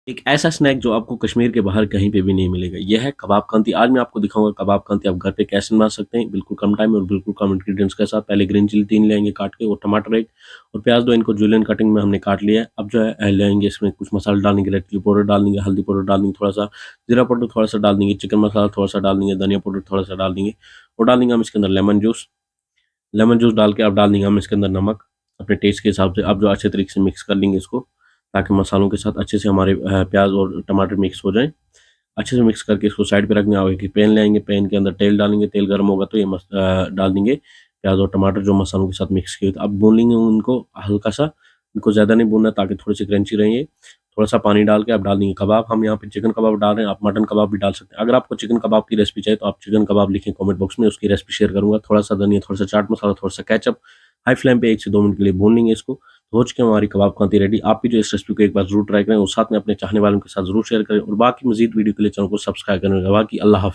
एक ऐसा स्नैक जो आपको कश्मीर के बाहर कहीं पे भी नहीं मिलेगा, यह है कबाब कांती। आज मैं आपको दिखाऊँगा कबाब कांती आप घर पे कैसे बना सकते हैं, बिल्कुल कम टाइम में और बिल्कुल कम इंग्रीडिएंट्स के साथ। पहले ग्रीन चिली 3 लेंगे काट के और टमाटर 1 और प्याज़ 2 इनको जूलियन कटिंग में हमने काट लिया है। अब जो है लेंगे इसमें कुछ मसाले डालेंगे, रेड चिली पाउडर डाल देंगे, हल्दी पाउडर डाल देंगे थोड़ा-सा, जीरा पाउडर थोड़ा-सा डाल देंगे, चिकन मसाला थोड़ा-सा डाल देंगे, धनिया पाउडर थोड़ा-सा डाल देंगे और डाल देंगे हम इसके अंदर लेमन जूस डाल के अब डाल देंगे हम इसके अंदर नमक अपने टेस्ट के हिसाब से। अब जो अच्छे तरीके से मिक्स कर लेंगे इसको ताकि मसालों के साथ अच्छे से हमारे प्याज और टमाटर मिक्स हो जाएं। अच्छे से मिक्स करके इसको साइड पे रखना होगा कि पैन लेंगे, पैन के अंदर तेल डालेंगे, तेल गर्म होगा तो डाल देंगे प्याज और टमाटर जो मसालों के साथ मिक्स किए। अब भून लेंगे उनको हल्का सा, इनको ज़्यादा नहीं भूनना ताकि थोड़ी सी क्रंची रहेंगे। थोड़ा सा पानी डाल के आप डाल देंगे कबाब। हम यहाँ पे चिकन कबाब डाल रहे हैं, आप मटन कबाब भी डाल सकते हैं। अगर आपको चिकन कबाब की रेसिपी चाहिए तो आप चिकन कबाब लिखें कमेंट बॉक्स में, उसकी रेसिपी शेयर करूंगा। थोड़ा सा धनिया, थोड़ा सा चाट मसाला, थोड़ा सा केचप, हाई फ्लेम पे 1 से 2 मिनट के लिए भून लेंगे इसको। तो हो चुकी है हमारी कबाब कांती रेडी। आप भी जो इस रेसिपी को एक बार जरूर ट्राई करें और साथ में अपने चाहने वालों के साथ जरूर शेयर करें और बाकी मजीद वीडियो के लिए चैनल को सब्सक्राइब करें। बाकी अल्लाह हाफिज़।